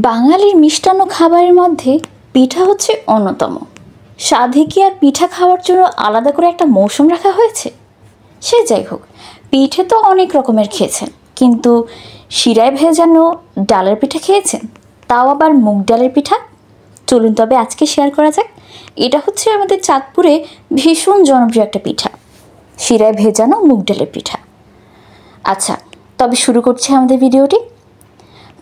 বাঙালির মিষ্টান্ন খাবারের মধ্যে পিঠা হচ্ছে অন্যতম। সাধে কি আর পিঠা খাওয়ার জন্য আলাদা করে একটা মৌসুম রাখা হয়েছে? সে যাই হোক, পিঠে তো অনেক রকমের খেয়েছেন, কিন্তু শিরায় ভেজানো ডালের পিঠা খেয়েছেন? তাও আবার মুগ ডালের পিঠা। চলুন তবে আজকে শেয়ার করা যাক। এটা হচ্ছে আমাদের চাঁদপুরে ভীষণ জনপ্রিয় একটা পিঠা, শিরায় ভেজানো মুগ ডালের পিঠা। আচ্ছা, তবে শুরু করছি আমাদের ভিডিওটি।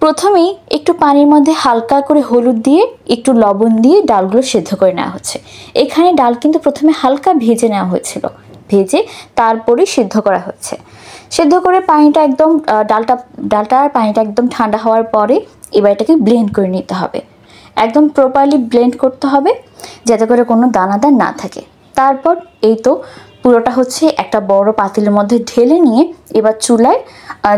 প্রথমেই একটু পানির মধ্যে হালকা করে হলুদ দিয়ে একটু লবণ দিয়ে ডালগুলো সেদ্ধ করে নেওয়া হচ্ছে। এখানে ডাল কিন্তু প্রথমে হালকা ভেজে নেওয়া হয়েছিল, ভেজে তারপরে সেদ্ধ করা হচ্ছে। সেদ্ধ করে পানিটা একদম ডালটা আর পানিটা একদম ঠান্ডা হওয়ার পরে এবার এটাকে ব্লেন্ড করে নিতে হবে। একদম প্রপারলি ব্লেন্ড করতে হবে যাতে করে কোনো দানাদার না থাকে। তারপর এই তো পুরোটা হচ্ছে একটা বড় পাতিলের মধ্যে ঢেলে নিয়ে এবার চুলায়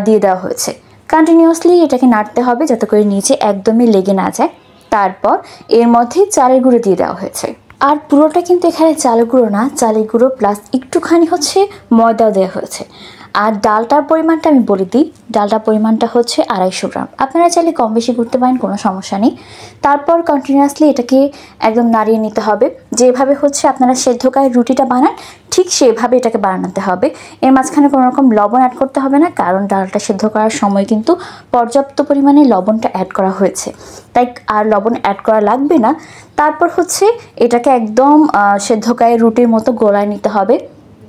দিয়ে দেওয়া হয়েছে। কন্টিনিউয়াসলি এটাকে নাড়তে হবে যাতে করে নিচে একদমই লেগে না যায়। তারপর এর মধ্যে চালের গুঁড়ো দিয়ে দেওয়া হয়েছে। আর পুরোটা কিন্তু এখানে চালের গুঁড়ো না, চালের গুঁড়ো প্লাস একটুখানি হচ্ছে ময়দাও দেওয়া হয়েছে। আর ডালটার পরিমাণটা আমি বলে দিই, ডালটার পরিমাণটা হচ্ছে 250 গ্রাম। আপনারা চাইলে কম বেশি করতে পারেন, কোনো সমস্যা নেই। তারপর কন্টিনিউয়াসলি এটাকে একদম নাড়িয়ে নিতে হবে। যেভাবে হচ্ছে আপনারা সেদ্ধকায় রুটিটা বানান ঠিক সেভাবে এটাকে বানাতে হবে। এর মাঝখানে কোনো রকম লবণ অ্যাড করতে হবে না, কারণ ডালটা সেদ্ধ করার সময় কিন্তু পর্যাপ্ত পরিমাণে লবণটা অ্যাড করা হয়েছে, তাই আর লবণ অ্যাড করা লাগবে না। তারপর হচ্ছে এটাকে একদম সেদ্ধকায় রুটির মতো গোলায় নিতে হবে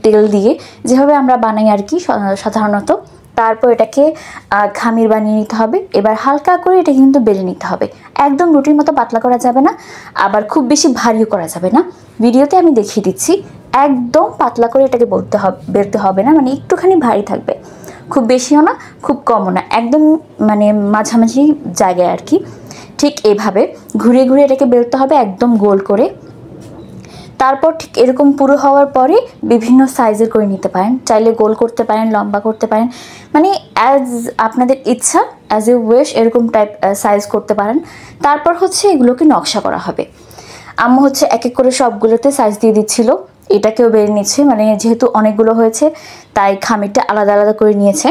তেল দিয়ে, যেভাবে আমরা বানাই আর কি সাধারণত। তারপর এটাকে খামির বানিয়ে নিতে হবে। এবার হালকা করে এটা কিন্তু বেলে নিতে হবে। একদম রুটির মতো পাতলা করা যাবে না, আবার খুব বেশি ভারীও করা যাবে না। ভিডিওতে আমি দেখিয়ে দিচ্ছি, একদম পাতলা করে এটাকে বেলতে হবে না, মানে একটুখানি ভারী থাকবে, খুব বেশিও না খুব কমও না, একদম মানে মাঝামাঝি জায়গায় আর কি। ঠিক এভাবে ঘুরিয়ে ঘুরিয়ে এটাকে বেলতে হবে একদম গোল করে। তারপর ঠিক এরকম পুরো হওয়ার পরে বিভিন্ন সাইজের করে নিতে পারেন, চাইলে গোল করতে পারেন, লম্বা করতে পারেন, মানে অ্যাজ আপনাদের ইচ্ছা, অ্যাজ এ উইশ এরকম টাইপ সাইজ করতে পারেন। তারপর হচ্ছে এগুলোকে নকশা করা হবে। আম্মু হচ্ছে এক এক করে সবগুলোতে সাইজ দিয়ে দিচ্ছিল, এটাকেও বেড়ে নিচ্ছে, মানে যেহেতু অনেকগুলো হয়েছে তাই খামিরটা আলাদা আলাদা করে নিয়েছে।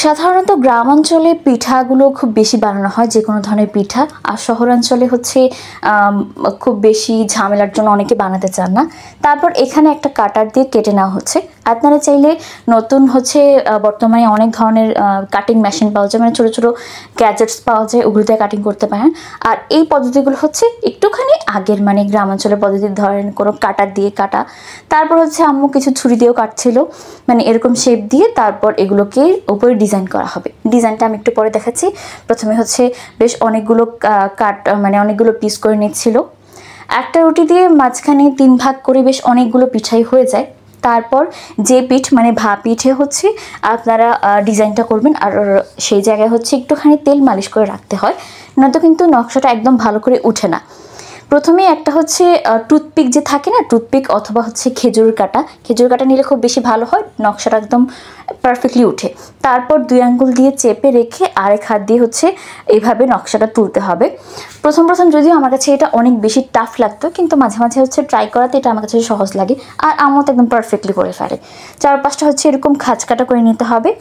সাধারণত গ্রাম অঞ্চলে পিঠাগুলো খুব বেশি বানানো হয়, যে কোনো ধরনের পিঠা। আর শহরাঞ্চলে হচ্ছে খুব বেশি ঝামেলার জন্য অনেকে বানাতে চান না। তারপর এখানে একটা কাটার দিয়ে কেটে নেওয়া হচ্ছে। আপনারা চাইলে নতুন হচ্ছে বর্তমানে অনেক ধরনের কাটিং মেশিন পাওয়া যায়, মানে ছোটো ছোটো গ্যাজেটস পাওয়া যায়, ওগুলোতে কাটিং করতে পারেন। আর এই পদ্ধতিগুলো হচ্ছে একটুখানি আগের, মানে গ্রাম অঞ্চলের পদ্ধতি, ধরেন কোনো কাটার দিয়ে কাটা। তারপর হচ্ছে আম্মু কিছু ছুরি দিয়েও কাটছিল, মানে এরকম শেপ দিয়ে তারপর এগুলোকে উপরে ডিজাইন করা হবে। ডিজাইনটা আমি একটু পরে দেখাচ্ছি। প্রথমে হচ্ছে বেশ অনেকগুলো মানে অনেকগুলো পিস করে নিচ্ছিল। একটা রুটি দিয়ে মাঝখানে 3 ভাগ করে বেশ অনেকগুলো পিঠাই হয়ে যায়। তারপর যে পিঠ মানে পিঠে হচ্ছে আপনারা ডিজাইনটা করবেন, আর সেই জায়গায় হচ্ছে একটুখানি তেল মালিশ করে রাখতে হয়, নয়তো কিন্তু নকশাটা একদম ভালো করে উঠে না। প্রথমে একটা হচ্ছে টুথপিক যে থাকে না, টুথপিক অথবা হচ্ছে খেজুর কাটা নিলে খুব বেশি ভালো হয়, নকশাটা একদম পারফেক্টলি উঠে। তারপর 2 আঙ্গুল দিয়ে চেপে রেখে আরেক হাত দিয়ে হচ্ছে এইভাবে নকশাটা তুলতে হবে। প্রথম যদিও আমার কাছে এটা অনেক বেশি টাফ লাগতো, কিন্তু মাঝে মাঝে হচ্ছে ট্রাই করাতে এটা আমার কাছে সহজ লাগে। আর আমার তো একদম পারফেক্টলি করে ফেলে। 4-5টা হচ্ছে এরকম খাঁজকাটা করে নিতে হবে।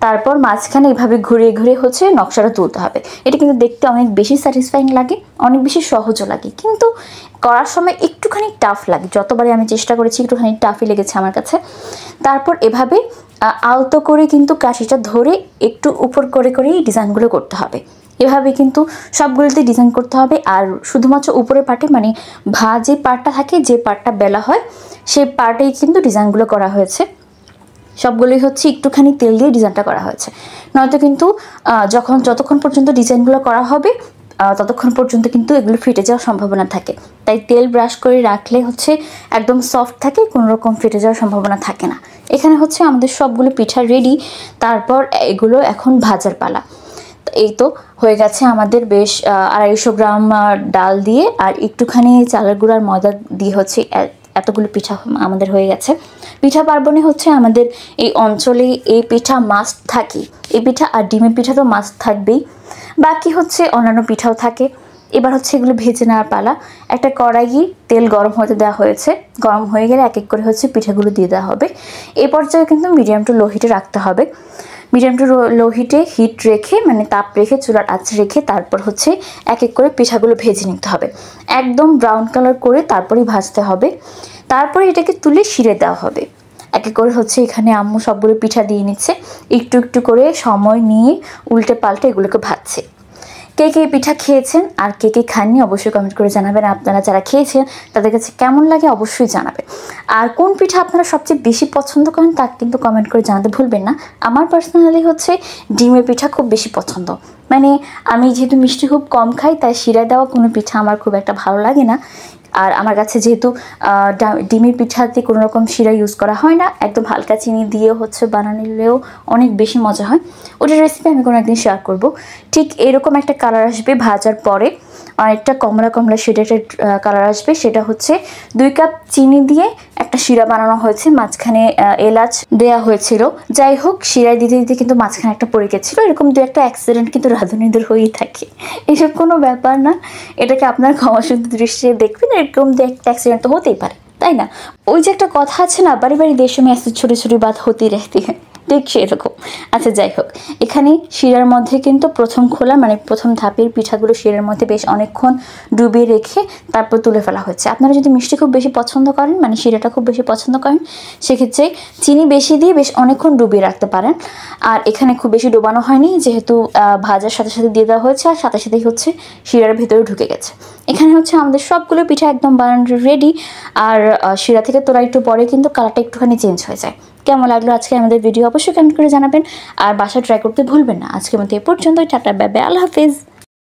তারপর মাঝখানে এভাবে ঘুরিয়ে ঘুরিয়ে হচ্ছে নকশাটা তুলতে হবে। এটা কিন্তু দেখতে অনেক বেশি স্যাটিসফাইং লাগে, অনেক বেশি সহজও লাগে, কিন্তু করার সময় একটুখানি টাফ লাগে। যতবারই আমি চেষ্টা করেছি একটুখানি টাফই লেগেছে আমার কাছে। তারপর এভাবে আলতো করে কিন্তু কাঠিটা ধরে একটু উপর করে করেই ডিজাইনগুলো করতে হবে। এভাবে কিন্তু সবগুলোতে ডিজাইন করতে হবে। আর শুধুমাত্র উপরের পার্টে, মানে যে পার্টটা থাকে, যে পার্টটা বেলা হয়, সেই পার্টেই কিন্তু ডিজাইনগুলো করা হয়েছে। সবগুলোই হচ্ছে একটুখানি তেল দিয়ে ডিজাইনটা করা হয়েছে, নয়তো কিন্তু যতক্ষণ পর্যন্ত ডিজাইনগুলো করা হবে ততক্ষণ পর্যন্ত কিন্তু এগুলো ফেটে যাওয়ার সম্ভাবনা থাকে। তাই তেল ব্রাশ করে রাখলে হচ্ছে একদম সফট থাকে, কোনো রকম ফেটে যাওয়ার সম্ভাবনা থাকে না। এখানে হচ্ছে আমাদের সবগুলো পিঠা রেডি। তারপর এগুলো এখন ভাজার পালা। এই তো হয়ে গেছে আমাদের বেশ 250 গ্রাম ডাল দিয়ে আর একটুখানি চালের গুঁড়ার ময়দা দিয়ে হচ্ছে এতগুলো পিঠা আমাদের হয়ে গেছে। পিঠা পার্বণে হচ্ছে আমাদের এই অঞ্চলে এই পিঠা মাস্ট থাকে। এই পিঠা আর ডিমের পিঠা তো মাস্ট থাকবেই, বাকি হচ্ছে অন্যান্য পিঠাও থাকে। এবার হচ্ছে এগুলো ভেজে নেওয়ার পালা। একটা কড়াইয়ে তেল গরম হতে দেওয়া হয়েছে, গরম হয়ে গেলে এক এক করে হচ্ছে পিঠাগুলো দিয়ে দেওয়া হবে। এই পর্যায়ে কিন্তু মিডিয়াম টু লো হিটে রাখতে হবে। মিডিয়াম টু লো হিটে হিট রেখে মানে তাপ রেখে চুলার আঁচ রেখে তারপর হচ্ছে এক এক করে পিঠাগুলো ভেজে নিতে হবে, একদম ব্রাউন কালার করে তারপরেই ভাজতে হবে। তারপরে এটাকে তুলে শিরে দেওয়া হবে। এক এক করে হচ্ছে এখানে আম্মু সবগুলো পিঠা দিয়ে নিচ্ছে, একটু একটু করে সময় নিয়ে উল্টে পাল্টে এগুলোকে ভাজছে। কে কে পিঠা খেয়েছেন আর কে কে খাননি অবশ্যই কমেন্ট করে জানাবেন। আপনারা যারা খেয়েছেন তাদের কাছে কেমন লাগে অবশ্যই জানাবেন। আর কোন পিঠা আপনারা সবচেয়ে বেশি পছন্দ করেন তা কিন্তু কমেন্ট করে জানাতে ভুলবেন না। আমার পার্সোনালি হচ্ছে ডিমের পিঠা খুব বেশি পছন্দ। মানে আমি যেহেতু মিষ্টি খুব কম খাই, তাই শিরা দেওয়া কোনো পিঠা আমার খুব একটা ভালো লাগে না। আর আমার কাছে যেহেতু ডিমের পিঠাতে কোনো রকম শিরা ইউজ করা হয় না, একদম হালকা চিনি দিয়ে হচ্ছে বানানিলেও অনেক বেশি মজা হয়। ওটার রেসিপি আমি কোনো একদিন শেয়ার করব। ঠিক এরকম একটা কালার আসবে ভাজার পরে, অনেকটা কমলা কমলা সেটা একটা কালার আসবে। সেটা হচ্ছে 2 কাপ চিনি দিয়ে একটা শিরা বানানো হয়েছে, মাঝখানে এলাচ দেওয়া হয়েছিল। যাই হোক, শিরায় দিতে দিতে কিন্তু মাঝখানে একটা পড়ে গেছিলো। এরকম 2-একটা অ্যাক্সিডেন্ট কিন্তু রাঁধুনিদের হয়েই থাকে, এসব কোনো ব্যাপার না। এটাকে আপনার ক্ষমাসুন্দর দৃষ্টিতে দেখবেন, এরকম 2-একটা অ্যাক্সিডেন্ট তো হতেই পারে, তাই না? ওই যে একটা কথা আছে না, বাড়ি বাড়ি দেশ में ऐसी छोटी छोटी बात होती रहती है, ঠিক সেরকম। আচ্ছা যাই হোক, এখানে শিরার মধ্যে কিন্তু প্রথম খোলা মানে প্রথম ধাপের পিঠাগুলো শিরার মধ্যে বেশ অনেকক্ষণ ডুবিয়ে রেখে তারপর তুলে ফেলা হচ্ছে। আপনারা যদি মিষ্টি খুব বেশি পছন্দ করেন, মানে শিরাটা খুব বেশি পছন্দ করেন, সেক্ষেত্রে চিনি বেশি দিয়ে বেশ অনেকক্ষণ ডুবিয়ে রাখতে পারেন। আর এখানে খুব বেশি ডোবানো হয়নি, যেহেতু ভাজার সাথে সাথে দিয়ে দেওয়া হয়েছে আর সাথে সাথেই হচ্ছে শিরার ভেতরে ঢুকে গেছে। এখানে হচ্ছে আমাদের সবগুলো পিঠা একদম বানানো রেডি। আর শিরা থেকে তোলা একটু পরে কিন্তু কালারটা একটুখানি চেঞ্জ হয়ে যায়। কেমন লাগলো আজকে আমাদের ভিডিও অবশ্যই কমেন্ট করে জানাবেন। আর বাসায় ট্রাই করতে ভুলবেন না। আজকের মতো এ পর্যন্তই, টাটা, বাই বাই, আল্লাহ হাফেজ।